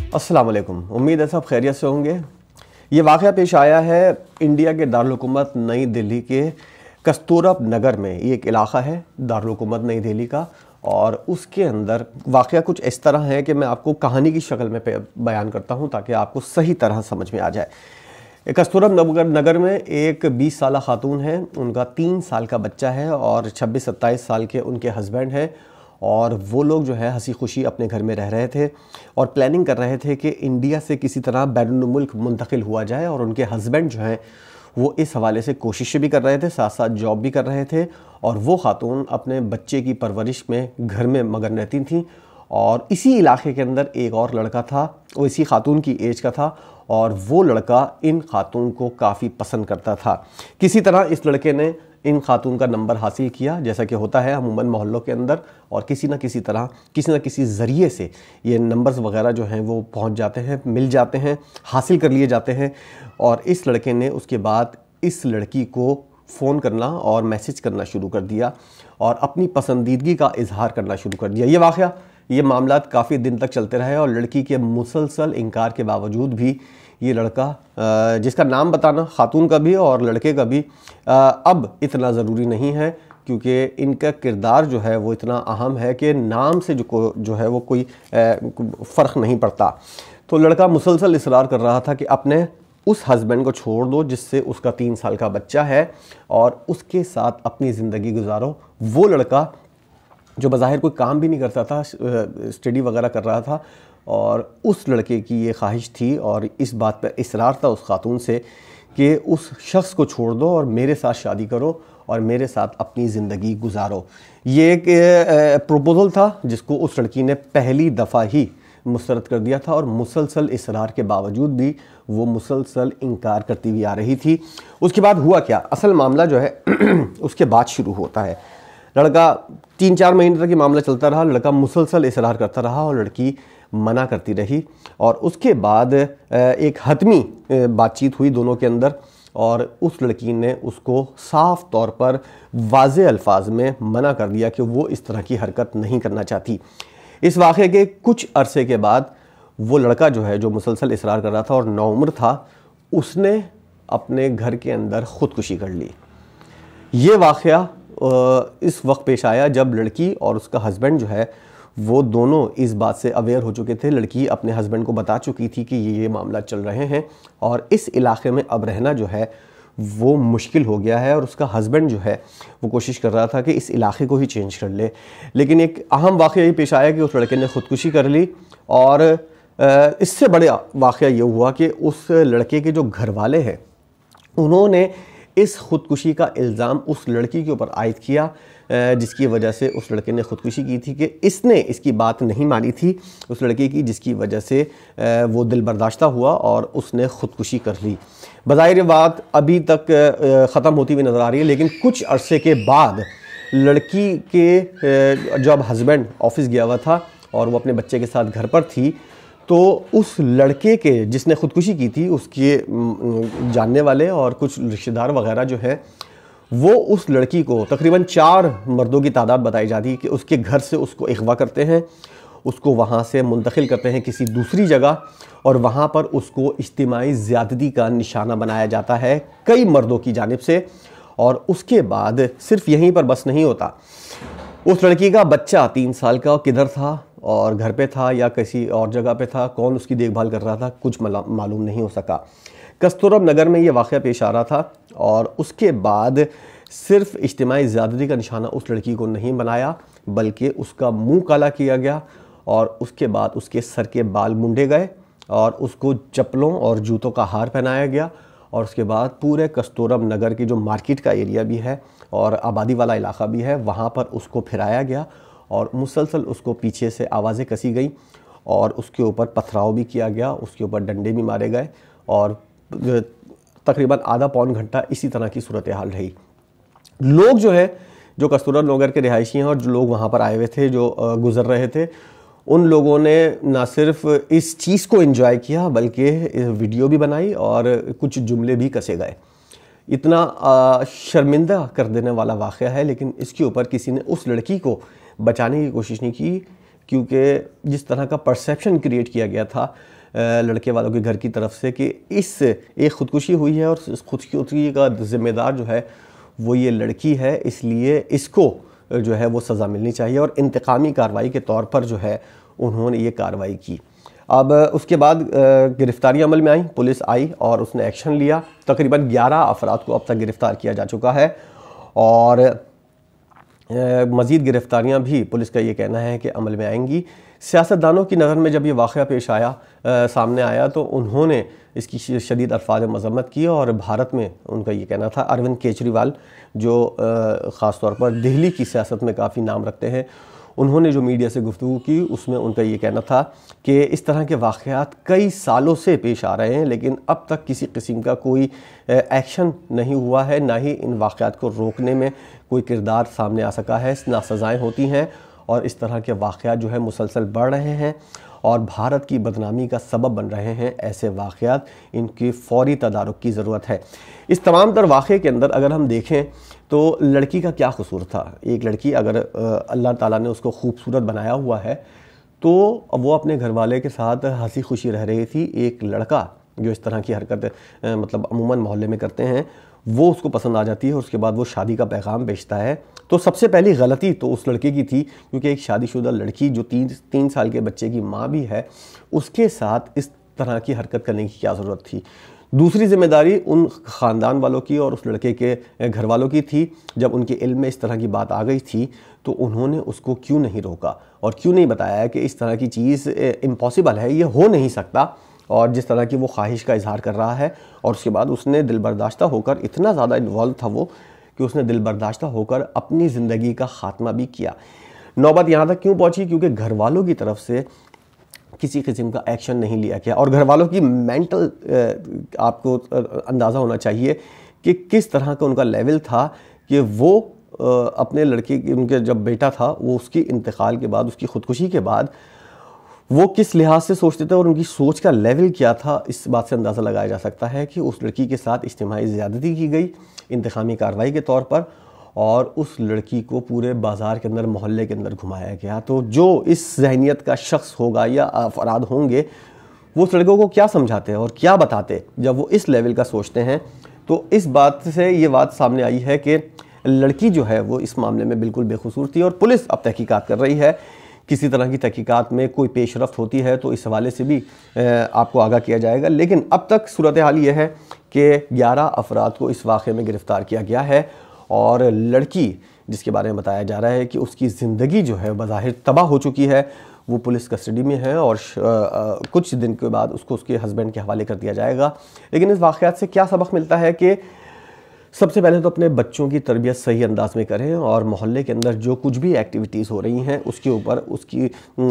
अस्सलाम वालेकुम। उम्मीद है सब खैरियत से होंगे। ये वाक़या पेश आया है इंडिया के दारुल-हुकूमत नई दिल्ली के कस्तूरबा नगर में। ये एक इलाक़ा है दारुल-हुकूमत नई दिल्ली का, और उसके अंदर वाक़या कुछ इस तरह है कि मैं आपको कहानी की शक्ल में बयान करता हूँ ताकि आपको सही तरह समझ में आ जाए। कस्तूरबा नगर में एक 20 साला खातून है, उनका 3 साल का बच्चा है और 26-27 साल के उनके हस्बैंड हैं, और वो लोग जो है हंसी खुशी अपने घर में रह रहे थे और प्लानिंग कर रहे थे कि इंडिया से किसी तरह बैरून मुल्क मुंतकिल हुआ जाए। और उनके हस्बैंड जो हैं वो इस हवाले से कोशिशें भी कर रहे थे, साथ साथ जॉब भी कर रहे थे, और वो खातून अपने बच्चे की परवरिश में घर में मगन रहती थीं। और इसी इलाके के अंदर एक और लड़का था, वो इसी खातून की एज का था, और वो लड़का इन खातून को काफ़ी पसंद करता था। किसी तरह इस लड़के ने इन खातून का नंबर हासिल किया, जैसा कि होता है अमूमन मोहल्लों के अंदर, और किसी न किसी तरह किसी न किसी ज़रिए से ये नंबर्स वगैरह जो हैं वो पहुंच जाते हैं, मिल जाते हैं, हासिल कर लिए जाते हैं। और इस लड़के ने उसके बाद इस लड़की को फ़ोन करना और मैसेज करना शुरू कर दिया और अपनी पसंदीदगी का इजहार करना शुरू कर दिया। ये मामलात काफ़ी दिन तक चलते रहे, और लड़की के मुसलसल इनकार के बावजूद भी ये लड़का, जिसका नाम बताना खातून का भी और लड़के का भी अब इतना ज़रूरी नहीं है, क्योंकि इनका किरदार जो है वो इतना अहम है कि नाम से जो है वो कोई फ़र्क नहीं पड़ता। तो लड़का मुसलसल इसरार कर रहा था कि अपने उस हस्बैंड को छोड़ दो जिससे उसका 3 साल का बच्चा है, और उसके साथ अपनी ज़िंदगी गुजारो। वो लड़का जो बज़ाहिर कोई काम भी नहीं करता था, स्टडी वगैरह कर रहा था, और उस लड़के की ये ख्वाहिश थी और इस बात पर इसरार था उस खातून से कि उस शख्स को छोड़ दो और मेरे साथ शादी करो और मेरे साथ अपनी ज़िंदगी गुजारो। ये एक प्रपोज़ल था जिसको उस लड़की ने पहली दफ़ा ही मुस्तरद कर दिया था, और मुसलसल इसरार के बावजूद भी वो मुसलसल इनकार करती हुई आ रही थी। उसके बाद हुआ क्या, असल मामला जो है उसके बाद शुरू होता है। लड़का 3-4 महीने तक ये मामला चलता रहा, लड़का मुसलसल इसरार करता रहा और लड़की मना करती रही, और उसके बाद एक हतमी बातचीत हुई दोनों के अंदर, और उस लड़की ने उसको साफ़ तौर पर वाज़े अल्फाज में मना कर दिया कि वो इस तरह की हरकत नहीं करना चाहती। इस वाक़े के कुछ अरसे के बाद वो लड़का जो है, जो मुसलसल इसरार कर रहा था और नौउम्र था, उसने अपने घर के अंदर ख़ुदकुशी कर ली। ये वाक़या इस वक्त पेश आया जब लड़की और उसका हस्बैंड जो है वो दोनों इस बात से अवेयर हो चुके थे। लड़की अपने हस्बैंड को बता चुकी थी कि ये मामला चल रहे हैं और इस इलाके में अब रहना जो है वो मुश्किल हो गया है, और उसका हस्बैंड जो है वो कोशिश कर रहा था कि इस इलाके को ही चेंज कर ले। लेकिन एक अहम वाक़या ये पेश आया कि उस लड़के ने ख़ुदकुशी कर ली, और इससे बड़ा वाक़या ये हुआ कि उस लड़के के जो घर वाले हैं उन्होंने इस ख़ुदकुशी का इल्ज़ाम उस लड़की के ऊपर आयद किया, जिसकी वजह से उस लड़के ने ख़ुदकुशी की थी कि इसने इसकी बात नहीं मानी थी उस लड़के की, जिसकी वजह से वो दिल बर्दाश्ता हुआ और उसने ख़ुदकुशी कर ली। बज़ाहिर बात अभी तक ख़त्म होती हुई नज़र आ रही है, लेकिन कुछ अरसे के बाद लड़की के जब हस्बैंड ऑफिस गया हुआ था और वो अपने बच्चे के साथ घर पर थी, तो उस लड़के के जिसने ख़ुदकुशी की थी उसके जानने वाले और कुछ रिश्तेदार वगैरह जो है वो उस लड़की को, तकरीबन 4 मर्दों की तादाद बताई जाती है, कि उसके घर से उसको अगवा करते हैं, उसको वहाँ से मुंतकिल करते हैं किसी दूसरी जगह, और वहाँ पर उसको इज्तिमाई ज़्यादती का निशाना बनाया जाता है कई मर्दों की जानिब से। और उसके बाद सिर्फ यहीं पर बस नहीं होता, उस लड़की का बच्चा 3 साल का किधर था, और घर पे था या किसी और जगह पे था, कौन उसकी देखभाल कर रहा था, कुछ मालूम नहीं हो सका। कस्तूरबा नगर में ये वाक़या पेश आ रहा था, और उसके बाद सिर्फ इज्तिमाई ज़्यादती का निशाना उस लड़की को नहीं बनाया, बल्कि उसका मुंह काला किया गया, और उसके बाद उसके सर के बाल मुंडे गए, और उसको चप्पलों और जूतों का हार पहनाया गया, और उसके बाद पूरे कस्तूरबा नगर की जो मार्केट का एरिया भी है और आबादी वाला इलाका भी है, वहाँ पर उसको फिराया गया, और मुसलसल उसको पीछे से आवाज़ें कसी गई, और उसके ऊपर पथराव भी किया गया, उसके ऊपर डंडे भी मारे गए, और तकरीबन आधा पौन घंटा इसी तरह की सूरत हाल रही। लोग जो है, जो कस्तूरबा नगर के रिहायशी हैं और जो लोग वहाँ पर आए हुए थे, जो गुज़र रहे थे, उन लोगों ने ना सिर्फ इस चीज़ को एंजॉय किया बल्कि वीडियो भी बनाई और कुछ जुमले भी कसे गए। इतना शर्मिंदा कर देने वाला वाक़या है, लेकिन इसके ऊपर किसी ने उस लड़की को बचाने की कोशिश नहीं की, क्योंकि जिस तरह का परसेप्शन क्रिएट किया गया था لڑکے والوں کے گھر کی طرف سے کہ ایک خودکشی ہوئی ہے اور اس خودکشی کا ذمہ دار جو ہے وہ یہ لڑکی ہے، اس لیے اس کو جو ہے وہ سزا ملنی چاہیے، اور انتقامی کارروائی کے طور پر جو ہے انہوں نے یہ کارروائی کی۔ اب اس کے بعد گرفتاریاں عمل میں آئیں، پولیس آئی اور اس نے ایکشن لیا۔ تقریباً 11 افراد کو اب تک گرفتار کیا جا چکا ہے، اور مزید گرفتاریاں بھی پولیس کا یہ کہنا ہے کہ عمل میں آئیں گی۔ سیاستدانوں کی نظر میں جب یہ واقعہ پیش آیا، سامنے آیا، تو انہوں نے اس کی شدید الفاظ مذمت کی، اور بھارت میں ان کا یہ کہنا تھا، اروند کیجریوال جو خاص طور پر دہلی کی سیاست میں کافی نام رکھتے ہیں، انہوں نے جو میڈیا سے گفتگو کی اس میں ان کا یہ کہنا تھا کہ اس طرح کے واقعات کئی سالوں سے پیش آ رہے ہیں، لیکن اب تک کسی قسم کا کوئی ایکشن نہیں ہوا ہے، نہ ہی ان واقعات کو روکنے میں کوئی کردار سامنے آ سکا ہے، نہ سزائیں ہوتی ہیں، اور اس طرح کے واقعات جو ہے مسلسل بڑھ رہے ہیں اور بھارت کی بدنامی کا سبب بن رہے ہیں۔ ایسے واقعات ان کی فوری تدارک کی ضرورت ہے۔ اس تمام تر واقعے کے اندر اگر ہم دیکھیں تو لڑکی کا کیا قصور تھا؟ ایک لڑکی، اگر اللہ تعالیٰ نے اس کو خوبصورت بنایا ہوا ہے تو وہ اپنے گھر والے کے ساتھ ہنسی خوشی رہ رہی تھی۔ ایک لڑکا جو اس طرح کی حرکت مطلب عموماً محلے میں کرتے ہیں، وہ اس کو پسند آ جاتی ہے، اور اس کے بعد وہ شادی کا پیغام بھیجتا ہے، تو سب سے پہلی غلطی تو اس لڑکے کی تھی، کیونکہ ایک شادی شدہ لڑکی جو 3 سال کے بچے کی ماں بھی ہے، اس کے ساتھ اس طرح کی حرکت کرنے کی کیا ضرورت تھی؟ دوسری ذمہ داری ان خاندان والوں کی اور اس لڑکے کے گھر والوں کی تھی۔ جب ان کے علم میں اس طرح کی بات آ گئی تھی تو انہوں نے اس کو کیوں نہیں روکا اور کیوں نہیں بتایا کہ اس طرح کی چیز امپاسبل ہے، یہ ہو نہیں سکتا، اور جس طرح کی وہ خواہش کا اظہار کر رہا ہے، اور اس کے بعد اس نے دل برداشتہ ہو کر، اتنا زیادہ انوالو تھا وہ کہ اس نے دل برداشتہ ہو کر اپنی زندگی کا خاتمہ بھی کیا۔ نوبت یہاں تک کیوں پہنچی؟ کیونکہ گھر والوں کی طرف سے کسی قسم کا ایکشن نہیں لیا گیا، اور گھر والوں کی مینٹل آپ کو اندازہ ہونا چاہیے کہ کس طرح کا ان کا لیول تھا کہ وہ اپنے لڑکے ان کے جب بیٹا تھا وہ اس کی انتقال کے بعد، اس کی خودکشی کے بعد وہ کس لحاظ سے سوچتے تھے اور ان کی سوچ کا لیول کیا تھا۔ اس بات سے اندازہ لگایا جا سکتا ہے کہ اس لڑکی کے ساتھ اجتماعی زیادتی کی گئی انتقامی کارروائی کے طور پر، اور اس لڑکی کو پورے بازار کے اندر، محلے کے اندر گھمایا گیا۔ تو جو اس ذہنیت کا شخص ہوگا یا افراد ہوں گے، وہ اس لڑکوں کو کیا سمجھاتے اور کیا بتاتے جب وہ اس لیول کا سوچتے ہیں؟ تو اس بات سے یہ بات سامنے آئی ہے کہ لڑکی جو ہے وہ اس معاملے میں بالکل بے قصور تھی، اور پولیس اب تحقیقات کر رہی ہے۔ کسی طرح کی تحقیقات میں کوئی پیش رفت ہوتی ہے تو اس حوالے سے بھی آپ کو آگاہ کیا جائے گا، لیکن اب تک صورتحال یہ ہے کہ 11 افراد کو اس واقعے میں گرفتار کیا گیا ہے، اور لڑکی جس کے بارے میں بتایا جا رہا ہے کہ اس کی زندگی جو ہے بظاہر تباہ ہو چکی ہے، وہ پولیس کسٹڈی میں ہے، اور کچھ دن کے بعد اس کو اس کے ہسبینڈ کے حوالے کر دیا جائے گا۔ لیکن اس واقعات سے کیا سبق ملتا ہے کہ سب سے پہلے تو اپنے بچوں کی تربیت صحیح انداز میں کریں، اور محلے کے اندر جو کچھ بھی ایکٹیویٹیز ہو رہی ہیں اس کے اوپر اس کی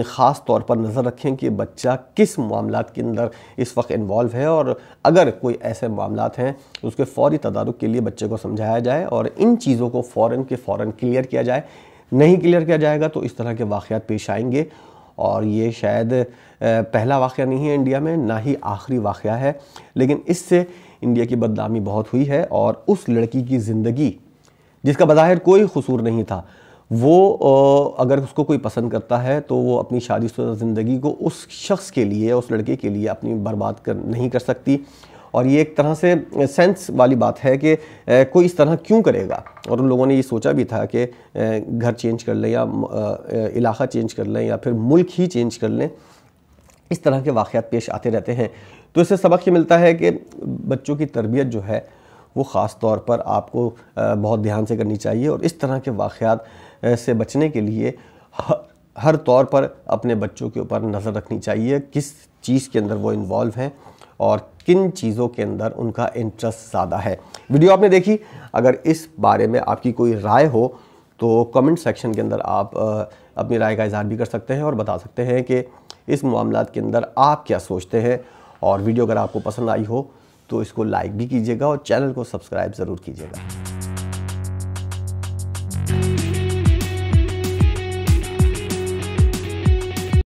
خاص طور پر نظر رکھیں کہ بچہ کس معاملات کے اندر اس وقت انوالو ہے، اور اگر کوئی ایسے معاملات ہیں اس کے فوری تدارک کے لیے بچے کو سمجھایا جائے اور ان چیزوں کو فوراً کلیئر کیا جائے۔ نہیں کلیئر کیا جائے گا تو اس طرح کے واقعات پیش آئیں گے، اور یہ شاید پہلا واقعہ نہیں ہے انڈیا میں، نہ ہی آخری واقعہ ہے، لیکن اس سے انڈیا کی بدنامی بہت ہوئی ہے، اور اس لڑکی کی زندگی جس کا بظاہر کوئی قصور نہیں تھا، وہ اگر اس کو کوئی پسند کرتا ہے تو وہ اپنی شادی شدہ زندگی کو اس شخص کے لیے، اس لڑکے کے لیے اپنی برباد نہیں کر سکتی، اور یہ ایک طرح سے سینس والی بات ہے کہ کوئی اس طرح کیوں کرے گا۔ اور ان لوگوں نے یہ سوچا بھی تھا کہ گھر چینج کر لیں یا علاقہ چینج کر لیں یا پھر ملک ہی چینج کر لیں، اس طرح کے واقعات پیش آتے رہتے ہیں۔ تو اس سے سبق یہ ملتا ہے کہ بچوں کی تربیت جو ہے وہ خاص طور پر آپ کو بہت دھیان سے کرنی چاہیے، اور اس طرح کے واقعات سے بچنے کے لیے ہر طور پر اپنے بچوں کے اوپر نظر رکھنی چاہیے، کس چیز کے اندر وہ انوالو ہیں اور کن چیزوں کے اندر ان کا انٹرسٹ زیادہ ہے۔ ویڈیو آپ نے دیکھی، اگر اس بارے میں آپ کی کوئی رائے ہو تو کمنٹ سیکشن کے اندر آپ اپنی رائے کا اظہار بھی کر سکتے ہیں اور بتا سکتے ہیں کہ اس معاملات کے اندر آپ کیا سوچتے ہیں، اور ویڈیو اگر آپ کو پسند آئی ہو تو اس کو لائک بھی کیجیے گا اور چینل کو سبسکرائب ضرور کیجیے گا۔